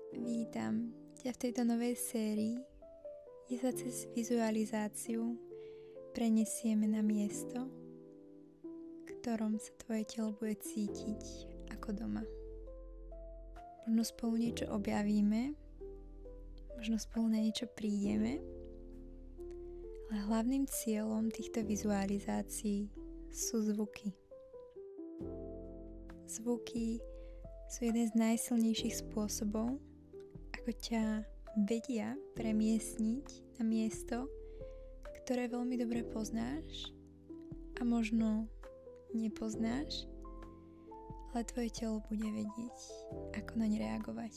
Vítam ťa v tejto novej sérii, kde sa cez vizualizáciu prenesieme na miesto, v ktorom sa tvoje telo bude cítiť ako doma. Možno spolu niečo objavíme, možno spolu na niečo prídeme, ale hlavným cieľom týchto vizualizácií sú zvuky. Zvuky sú jeden z najsilnejších spôsobov, ako ťa vedia premiestniť na miesto, ktoré veľmi dobre poznáš a možno nepoznáš, ale tvoje telo bude vedieť, ako naň reagovať.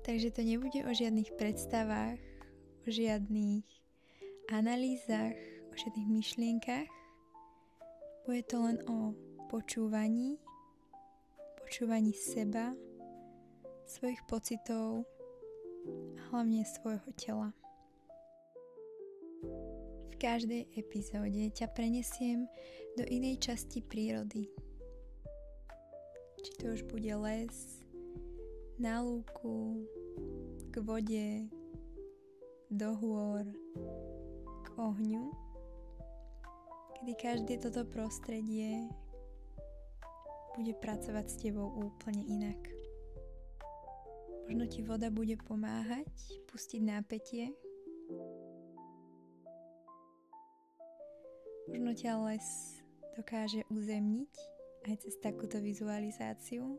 Takže to nebude o žiadnych predstavách, o žiadnych analýzach, o žiadnych myšlienkach. Bude to len o počúvaní seba, svojich pocitov a hlavne svojho tela. V každej epizóde ťa prenesiem do inej časti prírody. Či to už bude les, na lúku, k vode, do hôr, k ohňu, kedy každé toto prostredie bude pracovať s tebou úplne inak. Možno ti voda bude pomáhať pustiť napätie. Možno ťa les dokáže uzemniť aj cez takúto vizualizáciu.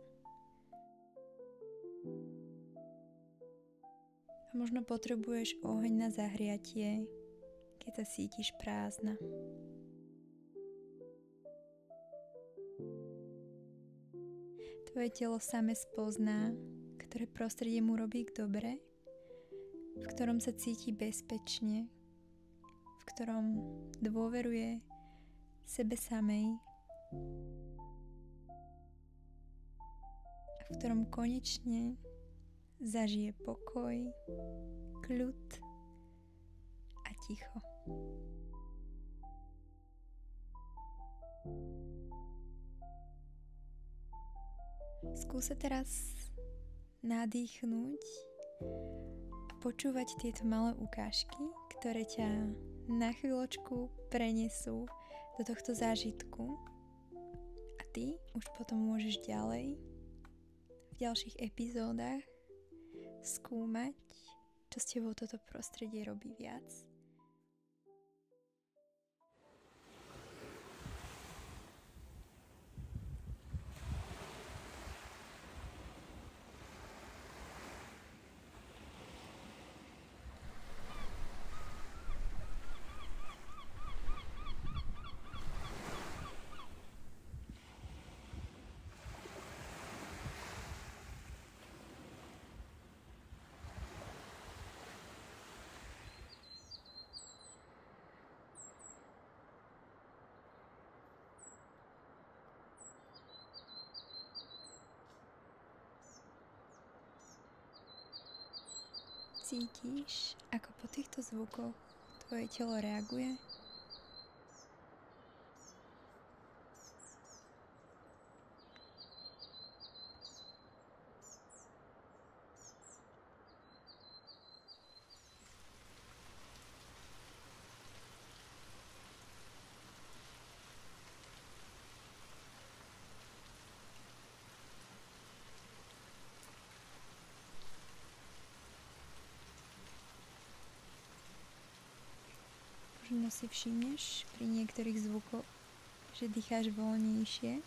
A možno potrebuješ oheň na zahriatie, keď sa cítiš prázdna. Tvoje telo same spozná, ktoré prostredie mu robí k dobre, v ktorom sa cíti bezpečne, v ktorom dôveruje sebe samej a v ktorom konečne zažije pokoj, kľud a ticho. Skús sa teraz nadýchnúť a počúvať tieto malé ukážky, ktoré ťa na chvíľočku prenesú do tohto zážitku a ty už potom môžeš ďalej v ďalších epizódach skúmať, čo s tebou toto prostredie robí viac. Cítiš, ako po týchto zvukoch tvoje telo reaguje? Možno si všimneš pri niektorých zvukoch, že dýcháš voľnejšie.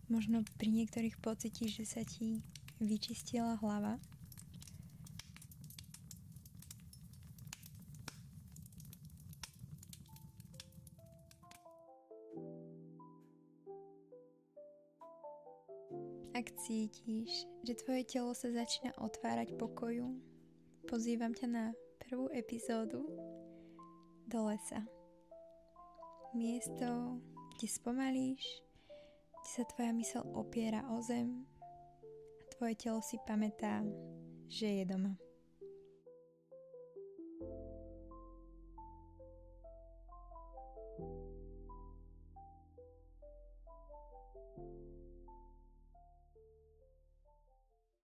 Možno pri niektorých pocítiš, že sa ti vyčistila hlava. Ak cítiš, že tvoje telo sa začína otvárať pokoju, pozývam ťa na prvú epizódu do lesa. Miesto, kde spomalíš, kde sa tvoja myseľ opiera o zem a tvoje telo si pamätá, že je doma.